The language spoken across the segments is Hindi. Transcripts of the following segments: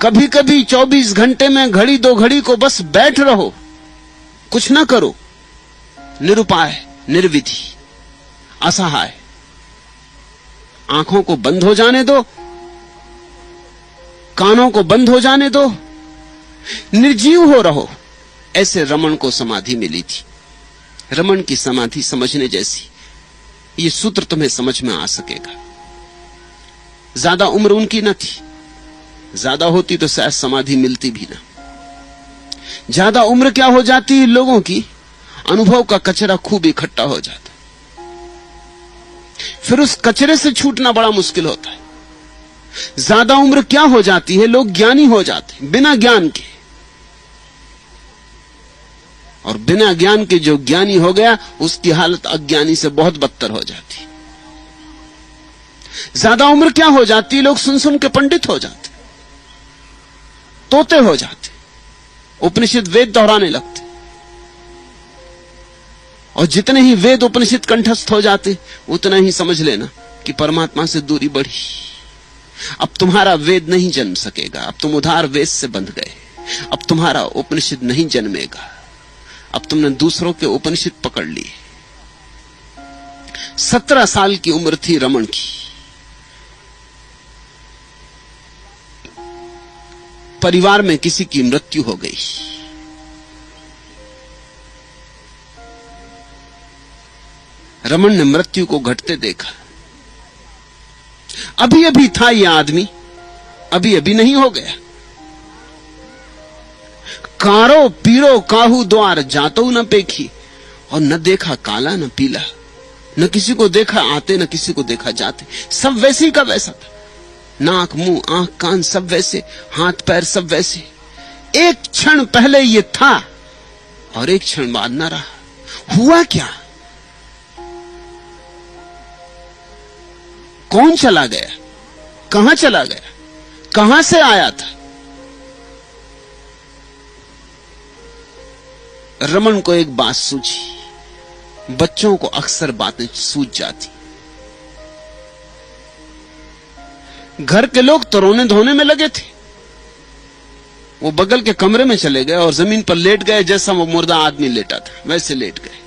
कभी कभी 24 घंटे में घड़ी दो घड़ी को बस बैठ रहो, कुछ ना करो, निरुपाय, निर्विधि, असहाय। आंखों को बंद हो जाने दो, कानों को बंद हो जाने दो, निर्जीव हो रहो। ऐसे रमण को समाधि मिली थी। रमण की समाधि समझने जैसी। ये सूत्र तुम्हें समझ में आ सकेगा। ज्यादा उम्र उनकी न थी, ज्यादा होती तो शायद समाधि मिलती भी ना। ज्यादा उम्र क्या हो जाती है लोगों की, अनुभव का कचरा खूब इकट्ठा हो जाता, फिर उस कचरे से छूटना बड़ा मुश्किल होता है। ज्यादा उम्र क्या हो जाती है, लोग ज्ञानी हो जाते बिना ज्ञान के, और बिना ज्ञान के जो ज्ञानी हो गया उसकी हालत अज्ञानी से बहुत बदतर हो जाती। ज्यादा उम्र क्या हो जाती है, लोग सुन सुन के पंडित हो जाते, तोते हो जाते, उपनिषद वेद दोहराने लगते, और जितने ही वेद उपनिषद कंठस्थ हो जाते उतना ही समझ लेना कि परमात्मा से दूरी बढ़ी। अब तुम्हारा वेद नहीं जन्म सकेगा, अब तुम उधार वेद से बंध गए, अब तुम्हारा उपनिषद नहीं जन्मेगा, अब तुमने दूसरों के उपनिषद पकड़ लिए। 17 साल की उम्र थी रमण की। परिवार में किसी की मृत्यु हो गई। रमण ने मृत्यु को घटते देखा। अभी अभी था यह आदमी, अभी अभी नहीं हो गया। कारो पीरो काहू द्वार जातो न पेखी, और न देखा काला न पीला, न किसी को देखा आते न किसी को देखा जाते, सब वैसे का वैसा था। नाक मुंह आंख कान सब वैसे, हाथ पैर सब वैसे। एक क्षण पहले ये था और एक क्षण बाद न रहा। हुआ क्या? कौन चला गया? कहां चला गया? कहां से आया था? रमन को एक बात सूझी। बच्चों को अक्सर बातें सूझ जाती। घर के लोग तो रोने धोने में लगे थे। वो बगल के कमरे में चले गए और जमीन पर लेट गए, जैसा वो मुर्दा आदमी लेटा था वैसे लेट गए।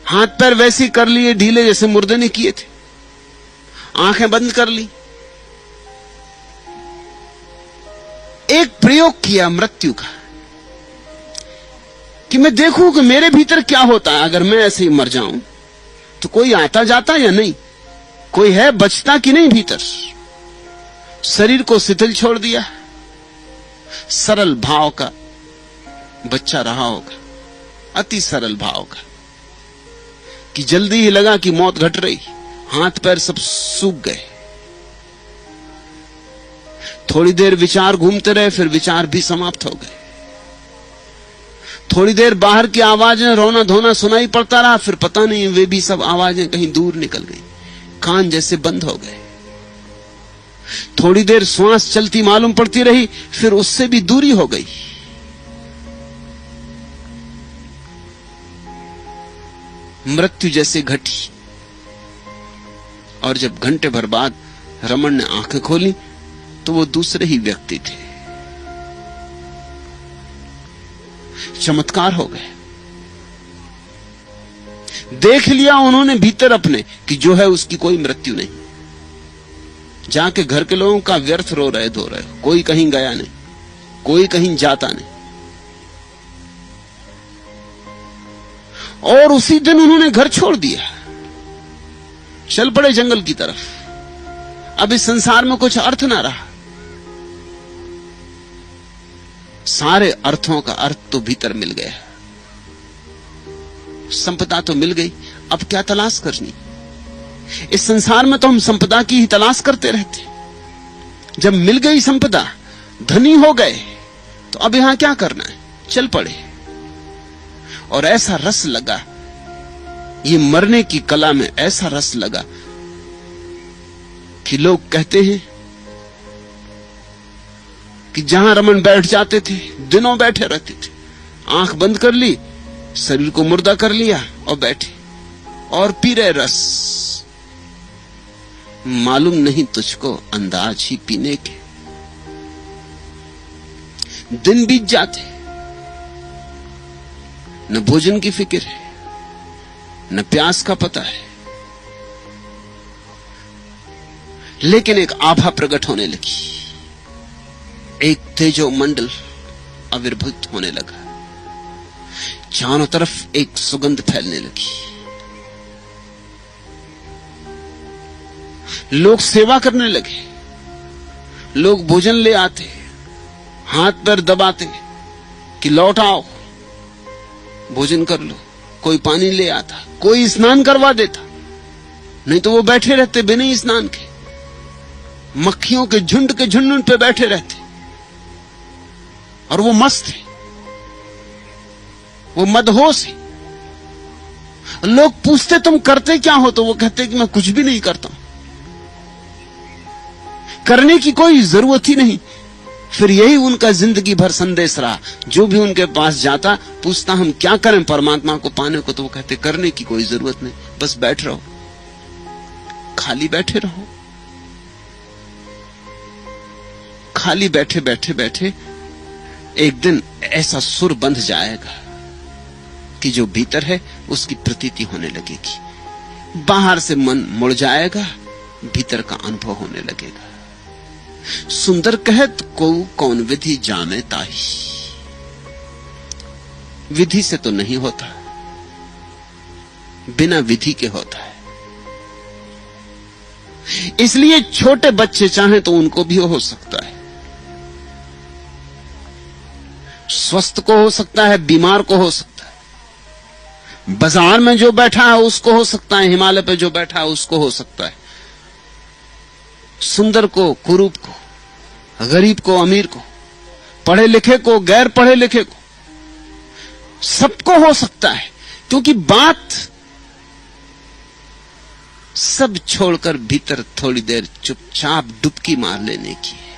हाथ पैर वैसे कर लिए ढीले जैसे मुर्दे ने किए थे। आंखें बंद कर ली। एक प्रयोग किया मृत्यु का कि मैं देखूं कि मेरे भीतर क्या होता है। अगर मैं ऐसे ही मर जाऊं तो कोई आता जाता या नहीं, कोई है बचता कि नहीं भीतर। शरीर को शिथिल छोड़ दिया। सरल भाव का बच्चा रहा होगा, अति सरल भाव का, कि जल्दी ही लगा कि मौत घट रही। हाथ पैर सब सूख गए। थोड़ी देर विचार घूमते रहे, फिर विचार भी समाप्त हो गए। थोड़ी देर बाहर की आवाजें, रोना धोना सुनाई पड़ता रहा, फिर पता नहीं वे भी सब आवाजें कहीं दूर निकल गई, कान जैसे बंद हो गए। थोड़ी देर श्वास चलती मालूम पड़ती रही, फिर उससे भी दूरी हो गई। मृत्यु जैसे घटी। और जब घंटे भर बाद रमन ने आंखें खोली तो वो दूसरे ही व्यक्ति थे। चमत्कार हो गए। देख लिया उन्होंने भीतर अपने कि जो है उसकी कोई मृत्यु नहीं। जाके घर के लोगों का व्यर्थ रो रहे धो रहे, कोई कहीं गया नहीं, कोई कहीं जाता नहीं। और उसी दिन उन्होंने घर छोड़ दिया, चल पड़े जंगल की तरफ। अब इस संसार में कुछ अर्थ ना रहा। सारे अर्थों का अर्थ तो भीतर मिल गया। संपदा तो मिल गई, अब क्या तलाश करनी। इस संसार में तो हम संपदा की ही तलाश करते रहते। जब मिल गई संपदा, धनी हो गए, तो अब यहां क्या करना है, चल पड़े। और ऐसा रस लगा, ये मरने की कला में ऐसा रस लगा कि लोग कहते हैं कि जहां रमन बैठ जाते थे, दिनों बैठे रहते थे। आंख बंद कर ली, शरीर को मुर्दा कर लिया और बैठे और पी रहे रस। मालूम नहीं तुझको अंदाज ही पीने के। दिन बीत जाते, न भोजन की फिक्र है, न प्यास का पता है, लेकिन एक आभा प्रकट होने लगी, एक तेजो मंडल आविर्भूत होने लगा, चारों तरफ एक सुगंध फैलने लगी। लोग सेवा करने लगे, लोग भोजन ले आते, हाथ पैर दबाते कि लौट आओ, भोजन कर लो। कोई पानी ले आता, कोई स्नान करवा देता, नहीं तो वो बैठे रहते बिना स्नान के, मक्खियों के झुंड उन पे बैठे रहते, और वो मस्त है, वो मदहोश है। लोग पूछते तुम करते क्या हो, तो वो कहते कि मैं कुछ भी नहीं करता, करने की कोई जरूरत ही नहीं। फिर यही उनका जिंदगी भर संदेश रहा। जो भी उनके पास जाता पूछता हम क्या करें परमात्मा को पाने को, तो वो कहते करने की कोई जरूरत नहीं, बस बैठ रहो, खाली बैठे रहो। खाली बैठे बैठे बैठे एक दिन ऐसा सुर बंध जाएगा कि जो भीतर है उसकी प्रतीति होने लगेगी, बाहर से मन मुड़ जाएगा, भीतर का अनुभव होने लगेगा। सुंदर कहत को कौन विधि जाने ताही, विधि से तो नहीं होता, बिना विधि के होता है। इसलिए छोटे बच्चे चाहें तो उनको भी हो सकता है, स्वस्थ को हो सकता है, बीमार को हो सकता है, बाजार में जो बैठा है उसको हो सकता है, हिमालय पे जो बैठा है उसको हो सकता है, सुंदर को कुरूप को, गरीब को अमीर को, पढ़े लिखे को गैर पढ़े लिखे को, सबको हो सकता है। क्योंकि बात सब छोड़कर भीतर थोड़ी देर चुपचाप डुबकी मार लेने की है।